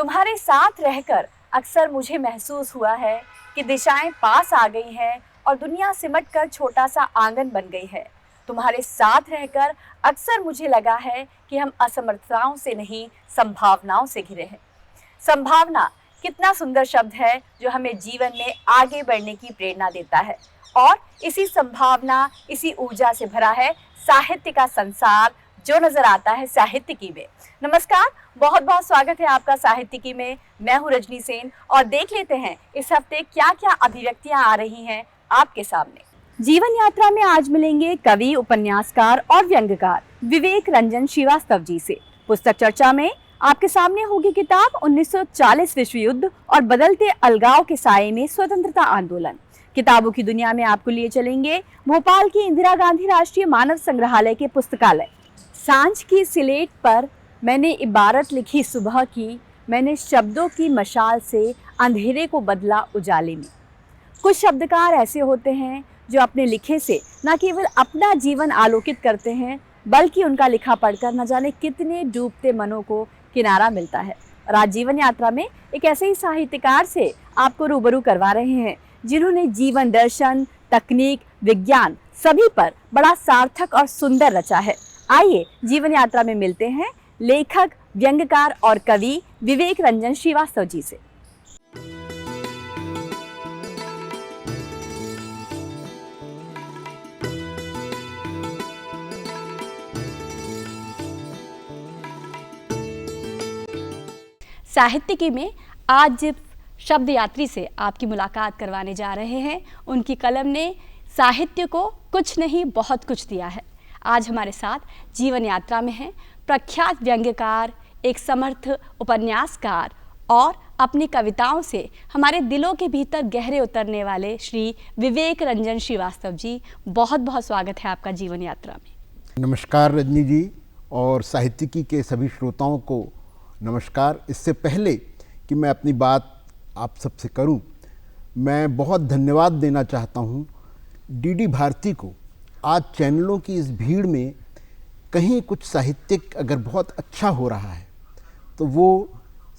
तुम्हारे साथ रहकर अक्सर मुझे महसूस हुआ है कि दिशाएं पास आ गई हैं और दुनिया सिमटकर छोटा सा आंगन बन गई है। तुम्हारे साथ रहकर अक्सर मुझे लगा है कि हम असमर्थताओं से नहीं, संभावनाओं से घिरे हैं। संभावना कितना सुंदर शब्द है जो हमें जीवन में आगे बढ़ने की प्रेरणा देता है, और इसी संभावना, इसी ऊर्जा से भरा है साहित्य का संसार जो नजर आता है साहित्यिकी में। नमस्कार, बहुत बहुत स्वागत है आपका साहित्यिकी में। मैं हूँ रजनी सेन और देख लेते हैं इस हफ्ते क्या क्या अभिव्यक्तियां आ रही हैं आपके सामने। जीवन यात्रा में आज मिलेंगे कवि, उपन्यासकार और व्यंग्यकार विवेक रंजन श्रीवास्तव जी से। पुस्तक चर्चा में आपके सामने होगी किताब 1940 विश्व युद्ध और बदलते अलगाव के साये में स्वतंत्रता आंदोलन। किताबों की दुनिया में आपको लिए चलेंगे भोपाल की इंदिरा गांधी राष्ट्रीय मानव संग्रहालय के पुस्तकालय। सांझ की सिलेट पर मैंने इबारत लिखी सुबह की, मैंने शब्दों की मशाल से अंधेरे को बदला उजाले में। कुछ शब्दकार ऐसे होते हैं जो अपने लिखे से न केवल अपना जीवन आलोकित करते हैं, बल्कि उनका लिखा पढ़कर न जाने कितने डूबते मनों को किनारा मिलता है। और आज जीवन यात्रा में एक ऐसे ही साहित्यकार से आपको रूबरू करवा रहे हैं जिन्होंने जीवन दर्शन, तकनीक, विज्ञान सभी पर बड़ा सार्थक और सुंदर रचा है। आइए जीवन यात्रा में मिलते हैं लेखक, व्यंग्यकार और कवि विवेक रंजन श्रीवास्तव जी से। साहित्यिकी में आज जिस शब्द यात्री से आपकी मुलाकात करवाने जा रहे हैं, उनकी कलम ने साहित्य को कुछ नहीं बहुत कुछ दिया है। आज हमारे साथ जीवन यात्रा में हैं प्रख्यात व्यंग्यकार, एक समर्थ उपन्यासकार और अपनी कविताओं से हमारे दिलों के भीतर गहरे उतरने वाले श्री विवेक रंजन श्रीवास्तव जी। बहुत बहुत स्वागत है आपका जीवन यात्रा में। नमस्कार रजनी जी, और साहित्यिकी के सभी श्रोताओं को नमस्कार। इससे पहले कि मैं अपनी बात आप सबसे करूं, मैं बहुत धन्यवाद देना चाहता हूं डीडी भारती को। आज चैनलों की इस भीड़ में कहीं कुछ साहित्यिक अगर बहुत अच्छा हो रहा है तो वो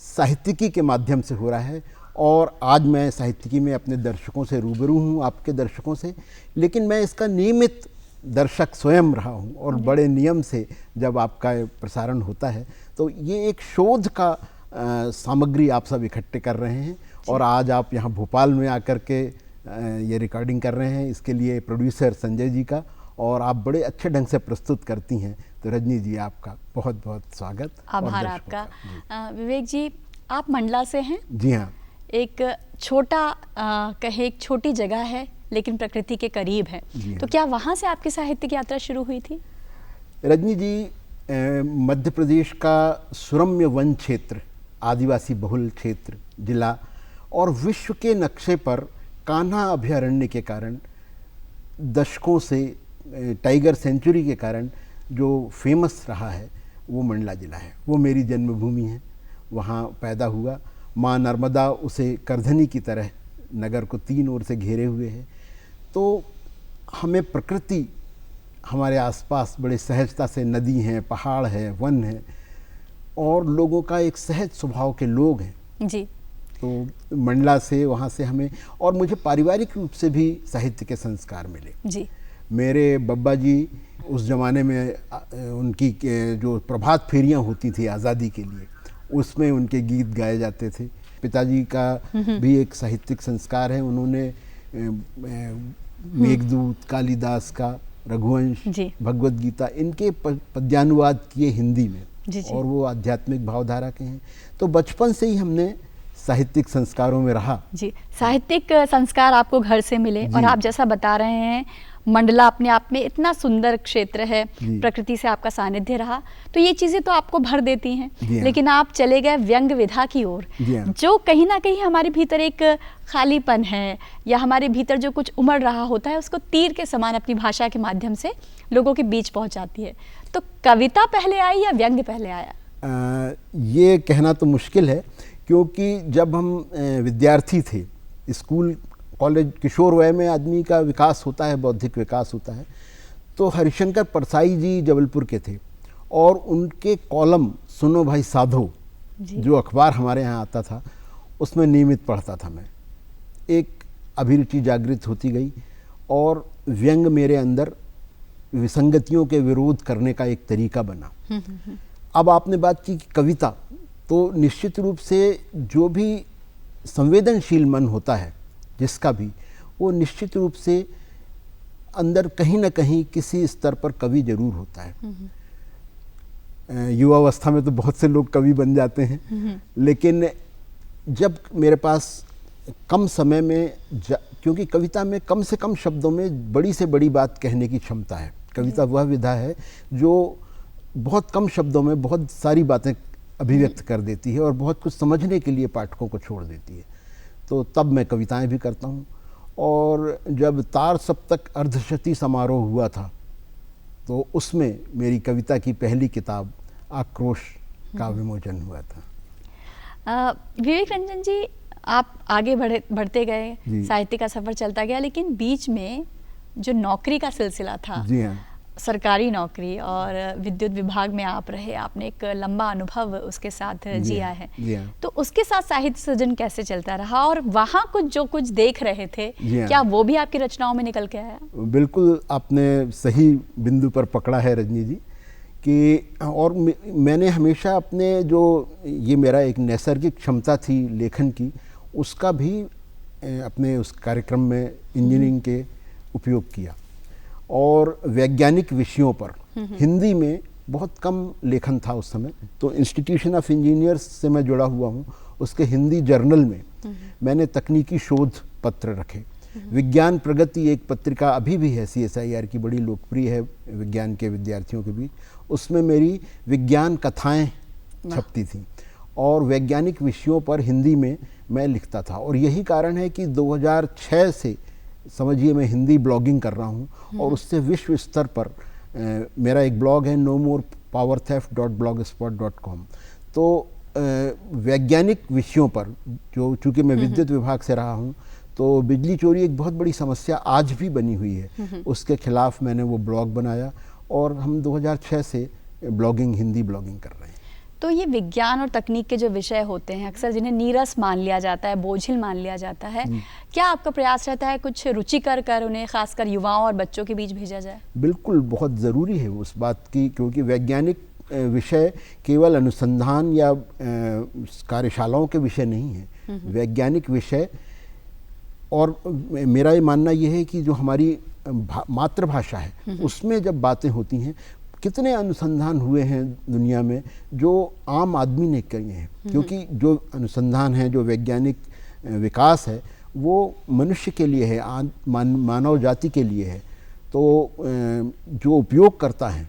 साहित्यिकी के माध्यम से हो रहा है। और आज मैं साहित्यिकी में अपने दर्शकों से रूबरू हूँ, आपके दर्शकों से, लेकिन मैं इसका नियमित दर्शक स्वयं रहा हूँ। और बड़े नियम से जब आपका प्रसारण होता है तो ये एक शोध का सामग्री आप सब इकट्ठे कर रहे हैं, और आज आप यहाँ भोपाल में आकर के ये रिकॉर्डिंग कर रहे हैं। इसके लिए प्रोड्यूसर संजय जी का, और आप बड़े अच्छे ढंग से प्रस्तुत करती हैं। तो रजनी जी, आपका बहुत बहुत स्वागत। आभार आपका। विवेक जी, आप मंडला से हैं? जी हाँ। एक छोटा कहे एक छोटी जगह है लेकिन प्रकृति के करीब है, तो क्या वहाँ से आपकी साहित्यिक यात्रा शुरू हुई थी? रजनी जी, मध्य प्रदेश का सुरम्य वन क्षेत्र, आदिवासी बहुल क्षेत्र, जिला और विश्व के नक्शे पर कान्हा अभयारण्य के कारण, दशकों से टाइगर सेंचुरी के कारण जो फेमस रहा है वो मंडला जिला है। वो मेरी जन्मभूमि है, वहाँ पैदा हुआ। माँ नर्मदा उसे करधनी की तरह नगर को तीन ओर से घेरे हुए है। तो हमें प्रकृति हमारे आसपास बड़े सहजता से, नदी हैं, पहाड़ है, वन है, और लोगों का एक सहज स्वभाव के लोग हैं जी। तो मंडला से, वहाँ से हमें, और मुझे पारिवारिक रूप से भी साहित्य के संस्कार मिले जी। मेरे बब्बा जी उस ज़माने में उनकी जो प्रभात फेरियाँ होती थी आज़ादी के लिए, उसमें उनके गीत गाए जाते थे। पिताजी का भी एक साहित्यिक संस्कार है। उन्होंने मेघदूत, कालिदास का रघुवंश, भगवद गीता, इनके पद्यानुवाद किए हिंदी में जी। और वो आध्यात्मिक भावधारा के हैं। तो बचपन से ही हमने साहित्यिक संस्कारों में रहा जी। साहित्यिक संस्कार आपको घर से मिले, और आप जैसा बता रहे हैं मंडला अपने आप में इतना सुंदर क्षेत्र है, प्रकृति से आपका सानिध्य रहा, तो ये चीज़ें तो आपको भर देती हैं। लेकिन आप चले गए व्यंग्य विधा की ओर, जो कहीं ना कहीं हमारे भीतर एक खालीपन है, या हमारे भीतर जो कुछ उमड़ रहा होता है उसको तीर के समान अपनी भाषा के माध्यम से लोगों के बीच पहुंचाती है। तो कविता पहले आई या व्यंग्य पहले आया? ये कहना तो मुश्किल है, क्योंकि जब हम विद्यार्थी थे, स्कूल कॉलेज किशोर वय में आदमी का विकास होता है, बौद्धिक विकास होता है, तो हरिशंकर परसाई जी जबलपुर के थे, और उनके कॉलम सुनो भाई साधो जो अखबार हमारे यहाँ आता था उसमें नियमित पढ़ता था मैं। एक अभिरुचि जागृत होती गई और व्यंग मेरे अंदर विसंगतियों के विरोध करने का एक तरीका बना। अब आपने बात की कि कविता, तो निश्चित रूप से जो भी संवेदनशील मन होता है जिसका भी, वो निश्चित रूप से अंदर कहीं ना कहीं किसी स्तर पर कवि जरूर होता है। युवावस्था में तो बहुत से लोग कवि बन जाते हैं, लेकिन जब मेरे पास कम समय में क्योंकि कविता में कम से कम शब्दों में बड़ी से बड़ी बात कहने की क्षमता है। कविता वह विधा है जो बहुत कम शब्दों में बहुत सारी बातें अभिव्यक्त कर देती है और बहुत कुछ समझने के लिए पाठकों को छोड़ देती है। तो तब मैं कविताएं भी करता हूँ। और जब तार सप्तक अर्धशती समारोह हुआ था तो उसमें मेरी कविता की पहली किताब आक्रोश का विमोचन हुआ था। विवेक रंजन जी, आप आगे बढ़ते गए, साहित्य का सफ़र चलता गया, लेकिन बीच में जो नौकरी का सिलसिला था, जी हाँ, सरकारी नौकरी और विद्युत विभाग में आप रहे, आपने एक लंबा अनुभव उसके साथ जिया है, तो उसके साथ साहित्य सृजन कैसे चलता रहा और वहाँ जो कुछ देख रहे थे, क्या वो भी आपकी रचनाओं में निकल के आया? बिल्कुल, आपने सही बिंदु पर पकड़ा है रजनी जी कि और मैंने हमेशा अपने जो ये मेरा एक नैसर्गिक क्षमता थी लेखन की, उसका भी अपने उस कार्यक्रम में इंजीनियरिंग के उपयोग किया। और वैज्ञानिक विषयों पर हिंदी में बहुत कम लेखन था उस समय, तो इंस्टीट्यूशन ऑफ इंजीनियर्स से मैं जुड़ा हुआ हूँ। उसके हिंदी जर्नल में मैंने तकनीकी शोध पत्र रखे। विज्ञान प्रगति एक पत्रिका अभी भी है, CSIR की, बड़ी लोकप्रिय है विज्ञान के विद्यार्थियों के बीच। उसमें मेरी विज्ञान कथाएं छपती थी और वैज्ञानिक विषयों पर हिंदी में मैं लिखता था। और यही कारण है कि 2006 से समझिए मैं हिंदी ब्लॉगिंग कर रहा हूँ और उससे विश्व स्तर पर मेरा एक ब्लॉग है nomorpowertheft.blogspot.com। तो वैज्ञानिक विषयों पर जो, चूँकि मैं विद्युत विभाग से रहा हूँ, तो बिजली चोरी एक बहुत बड़ी समस्या आज भी बनी हुई है, उसके खिलाफ मैंने वो ब्लॉग बनाया और हम 2006 से हिंदी ब्लॉगिंग कर रहे हैं। तो ये विज्ञान और तकनीक के जो विषय होते हैं, अक्सर जिन्हें नीरस मान लिया जाता है, बोझिल मान लिया जाता है, क्या आपका प्रयास रहता है कुछ रुचिकर कर उन्हें खासकर युवाओं और बच्चों के बीच भेजा जाए? बिल्कुल, बहुत ज़रूरी है उस बात की, क्योंकि वैज्ञानिक विषय केवल अनुसंधान या कार्यशालाओं के विषय नहीं है। वैज्ञानिक विषय, और मेरा ये मानना ये है कि जो हमारी मातृभाषा है उसमें जब बातें होती हैं, कितने अनुसंधान हुए हैं दुनिया में जो आम आदमी ने किए हैं, क्योंकि जो अनुसंधान है, जो वैज्ञानिक विकास है, वो मनुष्य के लिए है, मानव जाति के लिए है। तो जो उपयोग करता है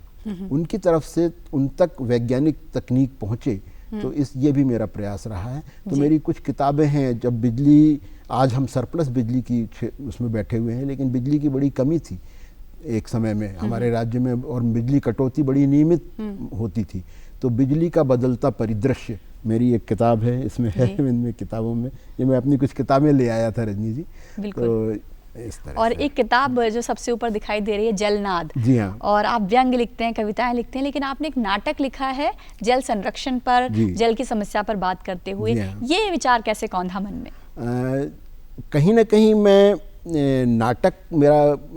उनकी तरफ से उन तक वैज्ञानिक तकनीक पहुँचे, तो ये भी मेरा प्रयास रहा है। तो मेरी कुछ किताबें हैं, जब बिजली, आज हम सरप्लस बिजली की उसमें बैठे हुए हैं, लेकिन बिजली की बड़ी कमी थी एक समय में हमारे राज्य में और बिजली कटौती बड़ी नियमित होती थी। तो बिजली का बदलता परिदृश्य मेरी एक किताब है, इसमें है इनमें किताबों में, ये मैं अपनी कुछ किताबें ले आया था रजनी जी। तो इस तरह और एक किताब जो सबसे ऊपर दिखाई दे रही है, जलनाद। जी हाँ। और आप व्यंग लिखते हैं, कविताएं लिखते हैं, लेकिन आपने एक नाटक लिखा है जल संरक्षण पर, जल की समस्या पर बात करते हुए। ये विचार कैसे कौंधा मन में? कहीं ना कहीं मैं नाटक,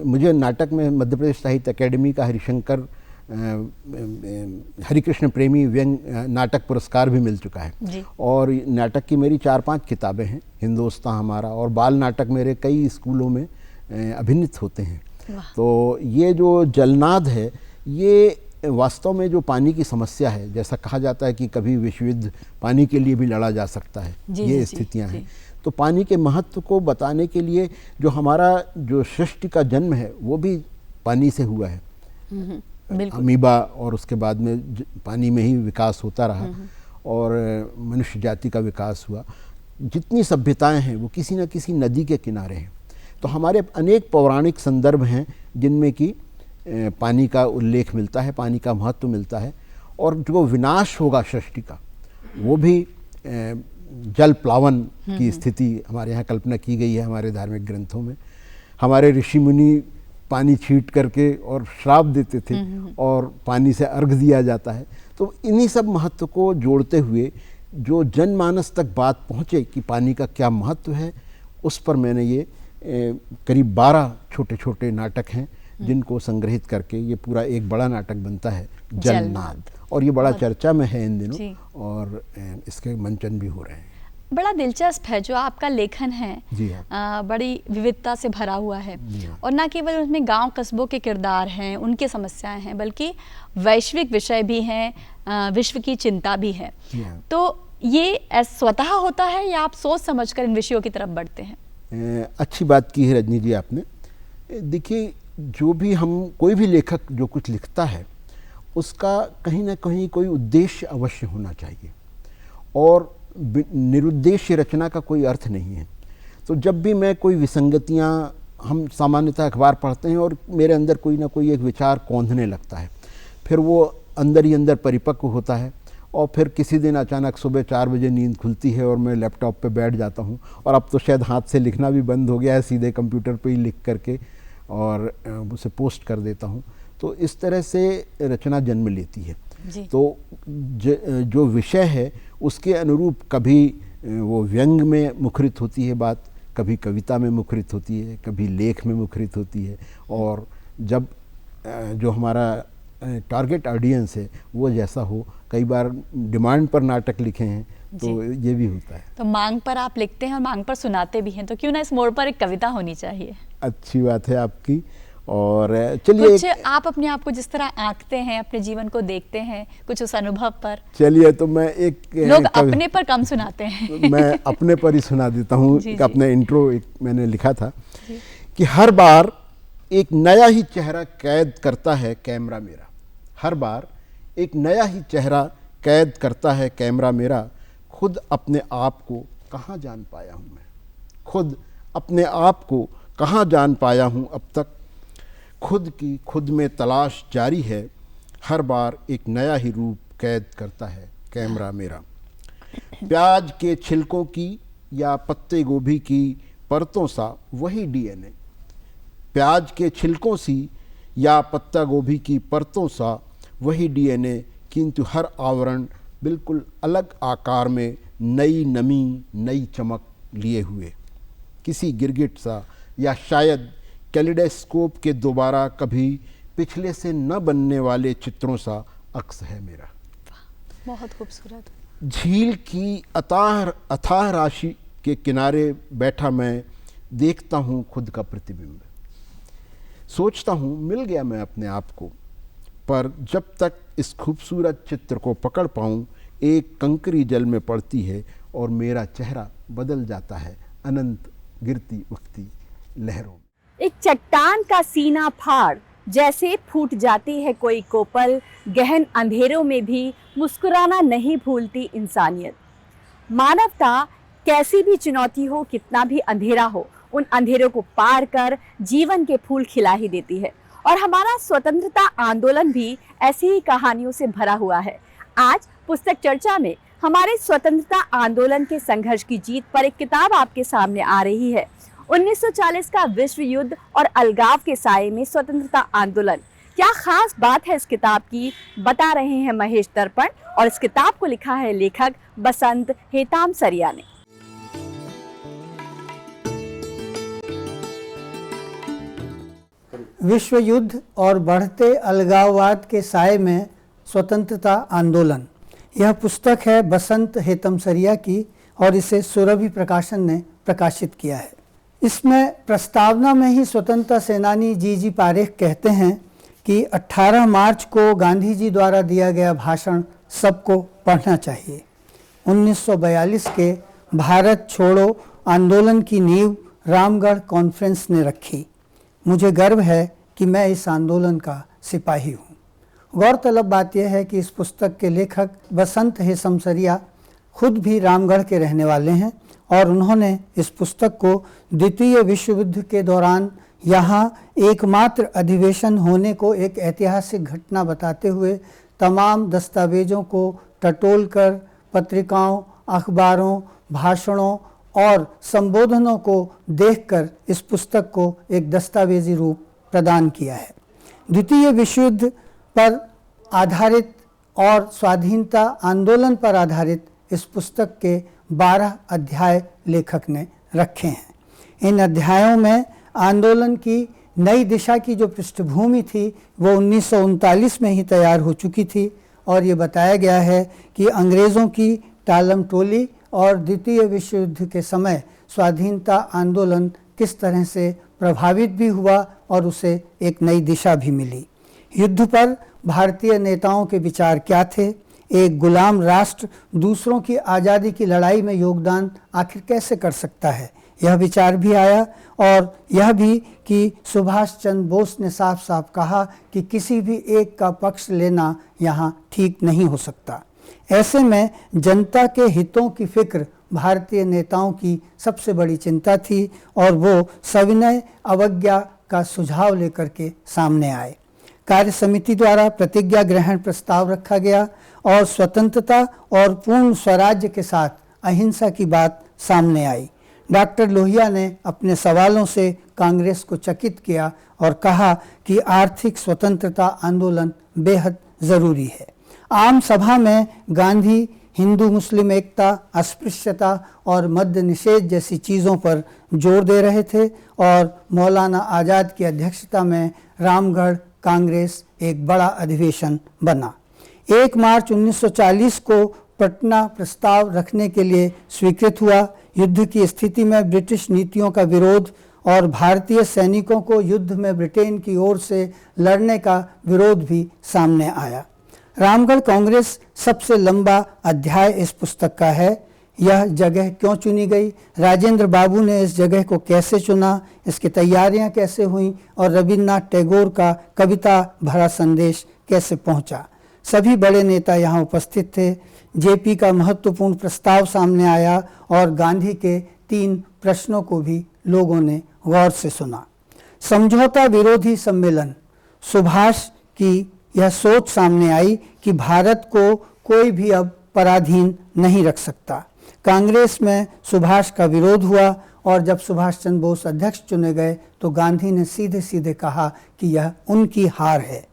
मुझे नाटक में मध्य प्रदेश साहित्य अकेडमी का हरिकृष्ण प्रेमी व्यंग नाटक पुरस्कार भी मिल चुका है। और नाटक की मेरी 4-5 किताबें हैं, हिंदोस्तां हमारा, और बाल नाटक मेरे कई स्कूलों में अभिनीत होते हैं। तो ये जो जलनाद है, ये वास्तव में जो पानी की समस्या है, जैसा कहा जाता है कि कभी विश्व युद्ध पानी के लिए भी लड़ा जा सकता है, ये स्थितियाँ हैं। तो पानी के महत्व को बताने के लिए जो हमारा जो सृष्टि का जन्म है वो भी पानी से हुआ है, अमीबा, और उसके बाद में पानी में ही विकास होता रहा और मनुष्य जाति का विकास हुआ। जितनी सभ्यताएं हैं वो किसी न किसी नदी के किनारे हैं। तो हमारे अनेक पौराणिक संदर्भ हैं जिनमें कि पानी का उल्लेख मिलता है, पानी का महत्व मिलता है। और जो विनाश होगा सृष्टि का, वो भी जल प्लावन की स्थिति हमारे यहाँ कल्पना की गई है हमारे धार्मिक ग्रंथों में। हमारे ऋषि मुनि पानी छींट करके और श्राप देते थे और पानी से अर्घ दिया जाता है। तो इन्हीं सब महत्व को जोड़ते हुए जो जनमानस तक बात पहुँचे कि पानी का क्या महत्व है, उस पर मैंने ये करीब 12 छोटे छोटे नाटक हैं जिनको संग्रहित करके ये पूरा एक बड़ा नाटक बनता है, जलनाद। और ये बड़ा चर्चा में है इन दिनों, और इसके मंचन भी हो रहे हैं। बड़ा दिलचस्प है जो आपका लेखन है। जी हाँ। बड़ी विविधता से भरा हुआ है, और न केवल उसमें गांव कस्बों के किरदार हैं, उनकी समस्याएं हैं, बल्कि वैश्विक विषय भी हैं, विश्व की चिंता भी है। तो ये स्वतः होता है या आप सोच समझकर इन विषयों की तरफ बढ़ते हैं? अच्छी बात की है रजनी जी आपने। देखिए, जो भी कोई भी लेखक जो कुछ लिखता है उसका कहीं ना कहीं कोई उद्देश्य अवश्य होना चाहिए, और निरुद्देश्य रचना का कोई अर्थ नहीं है। तो जब भी मैं कोई विसंगतियां, हम सामान्यतः अखबार पढ़ते हैं और मेरे अंदर कोई ना कोई एक विचार कौंधने लगता है, फिर वो अंदर ही अंदर परिपक्व होता है, और फिर किसी दिन अचानक सुबह 4 बजे नींद खुलती है और मैं लैपटॉप पे बैठ जाता हूँ, और अब तो शायद हाथ से लिखना भी बंद हो गया है, सीधे कंप्यूटर पे ही लिख करके और उसे पोस्ट कर देता हूँ। तो इस तरह से रचना जन्म लेती है। तो जो विषय है उसके अनुरूप कभी वो व्यंग में मुखरित होती है बात, कभी कविता में मुखरित होती है, कभी लेख में मुखरित होती है, और जब जो हमारा टारगेट ऑडियंस है वो जैसा हो, कई बार डिमांड पर नाटक लिखे हैं तो ये भी होता है। तो मांग पर आप लिखते हैं और मांग पर सुनाते भी हैं, तो क्यों ना इस मोड़ पर एक कविता होनी चाहिए। अच्छी बात है आपकी। और चलिए, कुछ आप अपने आप को जिस तरह आंकते हैं, अपने जीवन को देखते हैं, कुछ उस अनुभव पर। चलिए, तो मैं लोग अपने पर कम सुनाते हैं मैं अपने पर ही सुना देता हूँ। अपने इंट्रो मैंने लिखा था कि हर बार एक नया ही चेहरा कैद करता है कैमरा मेरा, हर बार एक नया ही चेहरा कैद करता है कैमरा मेरा, खुद अपने आप को कहाँ जान पाया हूँ मैं, खुद अपने आप को कहाँ जान पाया हूँ अब तक, खुद की खुद में तलाश जारी है, हर बार एक नया ही रूप कैद करता है कैमरा मेरा। प्याज के छिलकों की या पत्ते गोभी की परतों सा वही डीएनए, प्याज के छिलकों सी या पत्ता गोभी की परतों सा वही डीएनए, किंतु हर आवरण बिल्कुल अलग आकार में, नई नमी नई चमक लिए हुए, किसी गिरगिट सा या शायद कैलिडोस्कोप के दोबारा कभी पिछले से न बनने वाले चित्रों सा अक्स है मेरा। बहुत खूबसूरत। झील की अथाह राशि के किनारे बैठा मैं देखता हूँ खुद का प्रतिबिंब, सोचता हूँ मिल गया मैं अपने आप को, पर जब तक इस खूबसूरत चित्र को पकड़ पाऊँ, एक कंकरी जल में पड़ती है और मेरा चेहरा बदल जाता है अनंत गिरती उठती लहरों में। एक चट्टान का सीना फाड़ जैसे फूट जाती है कोई कोपल, गहन अंधेरों में भी मुस्कुराना नहीं भूलती इंसानियत। मानवता कैसी भी चुनौती हो, कितना भी अंधेरा हो, उन अंधेरों को पार कर जीवन के फूल खिला ही देती है। और हमारा स्वतंत्रता आंदोलन भी ऐसी ही कहानियों से भरा हुआ है। आज पुस्तक चर्चा में हमारे स्वतंत्रता आंदोलन के संघर्ष की जीत पर एक किताब आपके सामने आ रही है। 1940 का विश्व युद्ध और अलगाव के साये में स्वतंत्रता आंदोलन। क्या खास बात है इस किताब की, बता रहे हैं महेश दर्पण, और इस किताब को लिखा है लेखक बसंत हेतामसरिया ने। विश्व युद्ध और बढ़ते अलगाववाद के साये में स्वतंत्रता आंदोलन, यह पुस्तक है बसंत हेतामसरिया की, और इसे सुरभि प्रकाशन ने प्रकाशित किया है। इसमें प्रस्तावना में ही स्वतंत्रता सेनानी जी पारेख कहते हैं कि 18 मार्च को गांधी जी द्वारा दिया गया भाषण सबको पढ़ना चाहिए। 1942 के भारत छोड़ो आंदोलन की नींव रामगढ़ कॉन्फ्रेंस ने रखी। मुझे गर्व है कि मैं इस आंदोलन का सिपाही हूँ। गौरतलब बात यह है कि इस पुस्तक के लेखक बसंत हेतामसरिया खुद भी रामगढ़ के रहने वाले हैं, और उन्होंने इस पुस्तक को द्वितीय विश्व युद्ध के दौरान यहाँ एकमात्र अधिवेशन होने को एक ऐतिहासिक घटना बताते हुए तमाम दस्तावेजों को टटोलकर पत्रिकाओं, अखबारों, भाषणों और संबोधनों को देखकर इस पुस्तक को एक दस्तावेजी रूप प्रदान किया है। द्वितीय विश्व युद्ध पर आधारित और स्वाधीनता आंदोलन पर आधारित इस पुस्तक के 12 अध्याय लेखक ने रखे हैं। इन अध्यायों में आंदोलन की नई दिशा की जो पृष्ठभूमि थी वो 1939 में ही तैयार हो चुकी थी और ये बताया गया है कि अंग्रेज़ों की टालम टोली और द्वितीय विश्व युद्ध के समय स्वाधीनता आंदोलन किस तरह से प्रभावित भी हुआ और उसे एक नई दिशा भी मिली। युद्ध पर भारतीय नेताओं के विचार क्या थे, एक गुलाम राष्ट्र दूसरों की आज़ादी की लड़ाई में योगदान आखिर कैसे कर सकता है, यह विचार भी आया। और यह भी कि सुभाष चंद्र बोस ने साफ साफ कहा कि किसी भी एक का पक्ष लेना यहाँ ठीक नहीं हो सकता। ऐसे में जनता के हितों की फिक्र भारतीय नेताओं की सबसे बड़ी चिंता थी और वो सविनय अवज्ञा का सुझाव लेकर के सामने आए। कार्य समिति द्वारा प्रतिज्ञा ग्रहण प्रस्ताव रखा गया और स्वतंत्रता और पूर्ण स्वराज्य के साथ अहिंसा की बात सामने आई। डॉक्टर लोहिया ने अपने सवालों से कांग्रेस को चकित किया और कहा कि आर्थिक स्वतंत्रता आंदोलन बेहद ज़रूरी है। आम सभा में गांधी हिंदू मुस्लिम एकता, अस्पृश्यता और मद्य निषेध जैसी चीज़ों पर जोर दे रहे थे और मौलाना आज़ाद की अध्यक्षता में रामगढ़ कांग्रेस एक बड़ा अधिवेशन बना। 1 मार्च 1940 को पटना प्रस्ताव रखने के लिए स्वीकृत हुआ। युद्ध की स्थिति में ब्रिटिश नीतियों का विरोध और भारतीय सैनिकों को युद्ध में ब्रिटेन की ओर से लड़ने का विरोध भी सामने आया। रामगढ़ कांग्रेस सबसे लंबा अध्याय इस पुस्तक का है। यह जगह क्यों चुनी गई, राजेंद्र बाबू ने इस जगह को कैसे चुना, इसकी तैयारियां कैसे हुईं और रविन्द्रनाथ टैगोर का कविता भरा संदेश कैसे पहुंचा। सभी बड़े नेता यहाँ उपस्थित थे। जेपी का महत्वपूर्ण प्रस्ताव सामने आया और गांधी के 3 प्रश्नों को भी लोगों ने गौर से सुना। समझौता विरोधी सम्मेलन, सुभाष की यह सोच सामने आई कि भारत को कोई भी अब पराधीन नहीं रख सकता। कांग्रेस में सुभाष का विरोध हुआ और जब सुभाष चंद्र बोस अध्यक्ष चुने गए तो गांधी ने सीधे सीधे कहा कि यह उनकी हार है।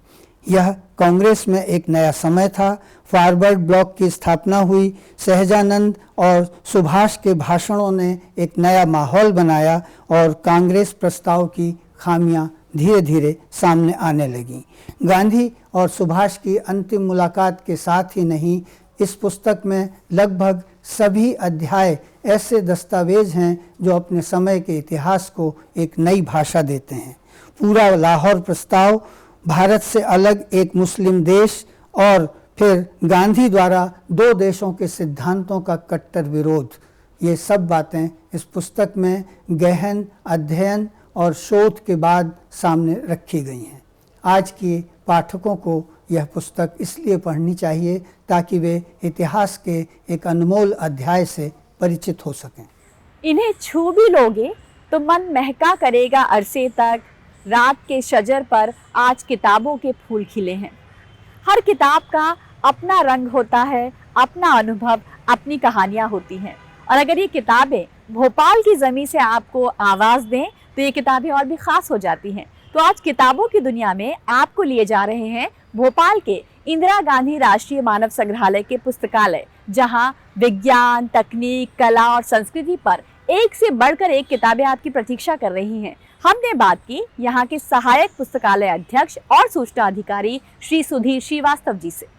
यह कांग्रेस में एक नया समय था। फॉरवर्ड ब्लॉक की स्थापना हुई। सहजानंद और सुभाष के भाषणों ने एक नया माहौल बनाया और कांग्रेस प्रस्ताव की खामियां धीरे धीरे सामने आने लगी। गांधी और सुभाष की अंतिम मुलाकात के साथ ही नहीं, इस पुस्तक में लगभग सभी अध्याय ऐसे दस्तावेज हैं जो अपने समय के इतिहास को एक नई भाषा देते हैं। पूरा लाहौर प्रस्ताव, भारत से अलग एक मुस्लिम देश और फिर गांधी द्वारा 2 देशों के सिद्धांतों का कट्टर विरोध, ये सब बातें इस पुस्तक में गहन अध्ययन और शोध के बाद सामने रखी गई हैं। आज के पाठकों को यह पुस्तक इसलिए पढ़नी चाहिए ताकि वे इतिहास के एक अनमोल अध्याय से परिचित हो सकें। इन्हें छू भी लोगे तो मन महका करेगा अरसे तक, रात के शजर पर आज किताबों के फूल खिले हैं। हर किताब का अपना रंग होता है, अपना अनुभव, अपनी कहानियाँ होती हैं। और अगर ये किताबें भोपाल की ज़मीं से आपको आवाज़ दें तो ये किताबें और भी ख़ास हो जाती हैं। तो आज किताबों की दुनिया में आपको लिए जा रहे हैं भोपाल के इंदिरा गांधी राष्ट्रीय मानव संग्रहालय के पुस्तकालय, जहां विज्ञान, तकनीक, कला और संस्कृति पर एक से बढ़कर एक किताबें आपकी प्रतीक्षा कर रही हैं। हमने बात की यहाँ के सहायक पुस्तकालय अध्यक्ष और सूचना अधिकारी श्री सुधीर श्रीवास्तव जी से।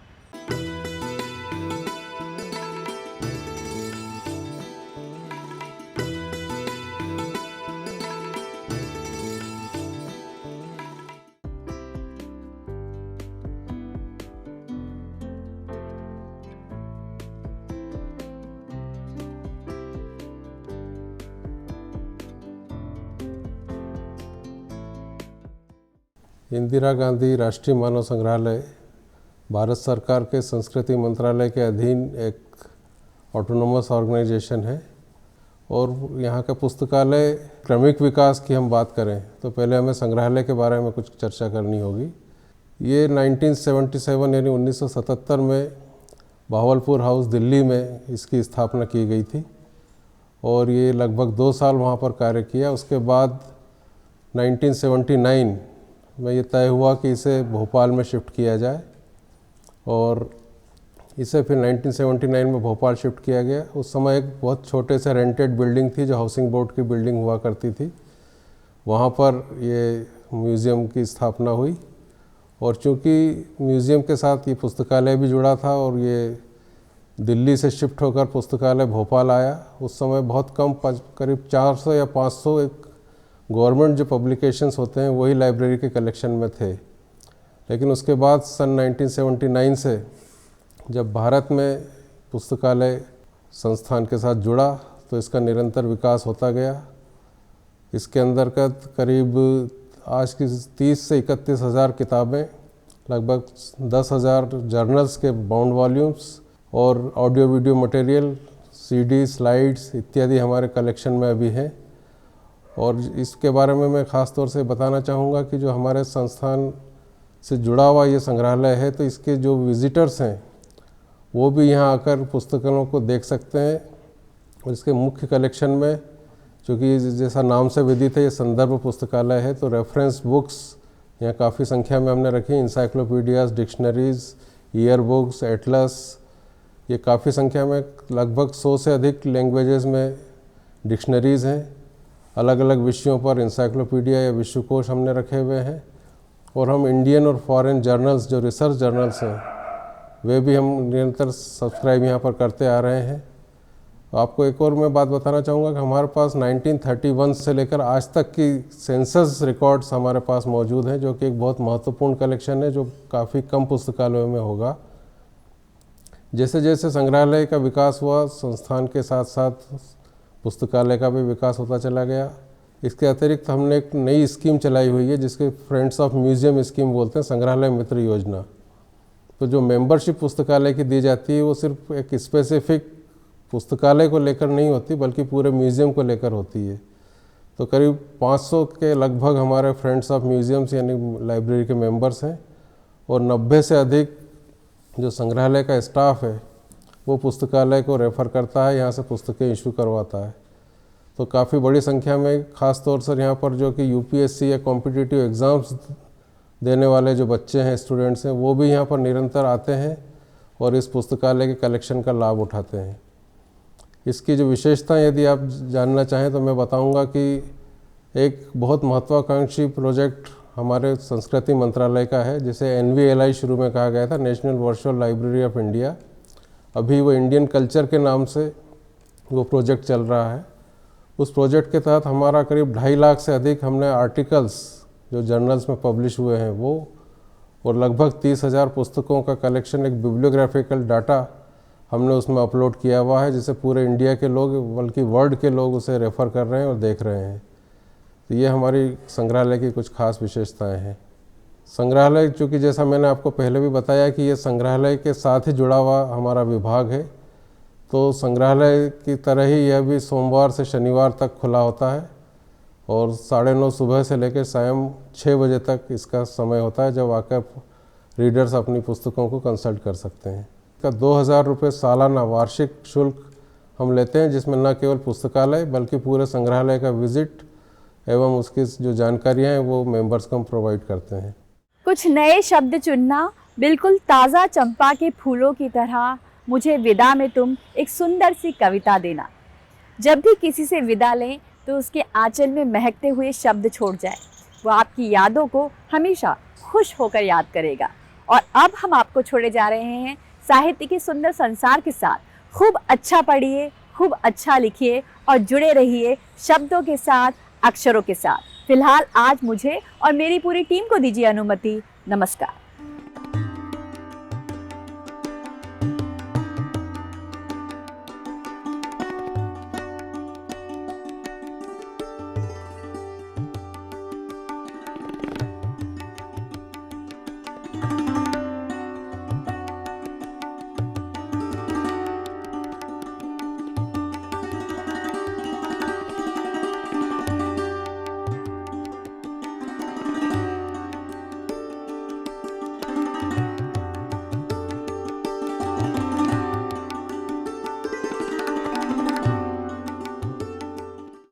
इंदिरा गांधी राष्ट्रीय मानव संग्रहालय भारत सरकार के संस्कृति मंत्रालय के अधीन एक ऑटोनोमस ऑर्गेनाइजेशन है और यहाँ का पुस्तकालय क्रमिक विकास की हम बात करें तो पहले हमें संग्रहालय के बारे में कुछ चर्चा करनी होगी। ये 1977 यानी 1977 में बहावलपुर हाउस दिल्ली में इसकी स्थापना की गई थी और ये लगभग 2 साल वहाँ पर कार्य किया। उसके बाद 1979 में ये तय हुआ कि इसे भोपाल में शिफ्ट किया जाए और इसे फिर 1979 में भोपाल शिफ्ट किया गया। उस समय एक बहुत छोटे से रेंटेड बिल्डिंग थी जो हाउसिंग बोर्ड की बिल्डिंग हुआ करती थी, वहाँ पर ये म्यूज़ियम की स्थापना हुई। और चूँकि म्यूज़ियम के साथ ये पुस्तकालय भी जुड़ा था और ये दिल्ली से शिफ्ट होकर पुस्तकालय भोपाल आया, उस समय बहुत कम करीब 400 या 500 एक गवर्नमेंट जो पब्लिकेशंस होते हैं वही लाइब्रेरी के कलेक्शन में थे। लेकिन उसके बाद सन 1979 से जब भारत में पुस्तकालय संस्थान के साथ जुड़ा तो इसका निरंतर विकास होता गया। इसके अंतर्गत करीब आज की 30 से 31 हज़ार किताबें, लगभग 10,000 जर्नल्स के बाउंड वॉल्यूम्स और audio video material, CD, slides इत्यादि हमारे कलेक्शन में अभी हैं। और इसके बारे में मैं ख़ास तौर से बताना चाहूँगा कि जो हमारे संस्थान से जुड़ा हुआ ये संग्रहालय है, तो इसके जो विज़िटर्स हैं वो भी यहाँ आकर पुस्तकों को देख सकते हैं। और इसके मुख्य कलेक्शन में, चूँकि जैसा नाम से विदित है ये संदर्भ पुस्तकालय है, तो रेफरेंस बुक्स यहाँ काफ़ी संख्या में हमने रखी, इंसाइक्लोपीडियाज, डिक्शनरीज़, ईयर बुक्स, एटलस, ये काफ़ी संख्या में लगभग 100 से अधिक लैंग्वेजेस में डिक्शनरीज़ हैं। अलग अलग विषयों पर इंसाइक्लोपीडिया या विश्वकोश हमने रखे हुए हैं। और हम इंडियन और फॉरेन जर्नल्स, जो रिसर्च जर्नल्स हैं, वे भी हम निरंतर सब्सक्राइब यहाँ पर करते आ रहे हैं। आपको एक और मैं बात बताना चाहूँगा कि हमारे पास 1931 से लेकर आज तक की सेंसस रिकॉर्ड्स हमारे पास मौजूद हैं, जो कि एक बहुत महत्वपूर्ण कलेक्शन है, जो काफ़ी कम पुस्तकालयों में होगा। जैसे जैसे संग्रहालय का विकास हुआ, संस्थान के साथ साथ पुस्तकालय का भी विकास होता चला गया। इसके अतिरिक्त हमने एक नई स्कीम चलाई हुई है जिसके फ्रेंड्स ऑफ म्यूज़ियम स्कीम बोलते हैं, संग्रहालय मित्र योजना। तो जो मेंबरशिप पुस्तकालय की दी जाती है वो सिर्फ एक स्पेसिफिक पुस्तकालय को लेकर नहीं होती, बल्कि पूरे म्यूज़ियम को लेकर होती है। तो करीब 500 के लगभग हमारे फ्रेंड्स ऑफ म्यूज़ियम्स यानी लाइब्रेरी के मेंबर्स हैं, और 90 से अधिक जो संग्रहालय का स्टाफ है वो पुस्तकालय को रेफ़र करता है, यहाँ से पुस्तकें इशू करवाता है। तो काफ़ी बड़ी संख्या में ख़ास तौर से यहाँ पर जो कि यूपीएससी या कॉम्पिटिटिव एग्ज़ाम्स देने वाले जो बच्चे हैं, स्टूडेंट्स हैं, वो भी यहाँ पर निरंतर आते हैं और इस पुस्तकालय के कलेक्शन का लाभ उठाते हैं। इसकी जो विशेषता यदि आप जानना चाहें तो मैं बताऊंगा कि एक बहुत महत्वाकांक्षी प्रोजेक्ट हमारे संस्कृति मंत्रालय का है, जिसे NVLI शुरू में कहा गया था, national virtual library of India. अभी वो इंडियन कल्चर के नाम से वो प्रोजेक्ट चल रहा है। उस प्रोजेक्ट के तहत हमारा करीब 2.5 लाख से अधिक हमने आर्टिकल्स जो जर्नल्स में पब्लिश हुए हैं वो, और लगभग 30,000 पुस्तकों का कलेक्शन, एक बिब्लियोग्राफिकल डाटा हमने उसमें अपलोड किया हुआ है, जिसे पूरे इंडिया के लोग बल्कि वर्ल्ड के लोग उसे रेफ़र कर रहे हैं और देख रहे हैं। तो ये हमारी संग्रहालय की कुछ खास विशेषताएं हैं। संग्रहालय, चूँकि जैसा मैंने आपको पहले भी बताया कि ये संग्रहालय के साथ ही जुड़ा हुआ हमारा विभाग है, तो संग्रहालय की तरह ही यह भी सोमवार से शनिवार तक खुला होता है और 9:30 सुबह से लेकर शाम 6 बजे तक इसका समय होता है, जब आकर रीडर्स अपनी पुस्तकों को कंसल्ट कर सकते हैं। इसका 2,000 रुपये सालाना वार्षिक शुल्क हम लेते हैं, जिसमें न केवल पुस्तकालय बल्कि पूरे संग्रहालय का विजिट एवं उसकी जो जानकारियाँ हैं वो मेंबर्स को हम प्रोवाइड करते हैं। कुछ नए शब्द चुनना, बिल्कुल ताज़ा चंपा के फूलों की तरह मुझे विदा में तुम एक सुंदर सी कविता देना। जब भी किसी से विदा लें तो उसके आंचल में महकते हुए शब्द छोड़ जाए, वो आपकी यादों को हमेशा खुश होकर याद करेगा। और अब हम आपको छोड़े जा रहे हैं साहित्य के सुंदर संसार के साथ। खूब अच्छा पढ़िए, खूब अच्छा लिखिए और जुड़े रहिए शब्दों के साथ, अक्षरों के साथ। फिलहाल आज मुझे और मेरी पूरी टीम को दीजिए अनुमति। नमस्कार।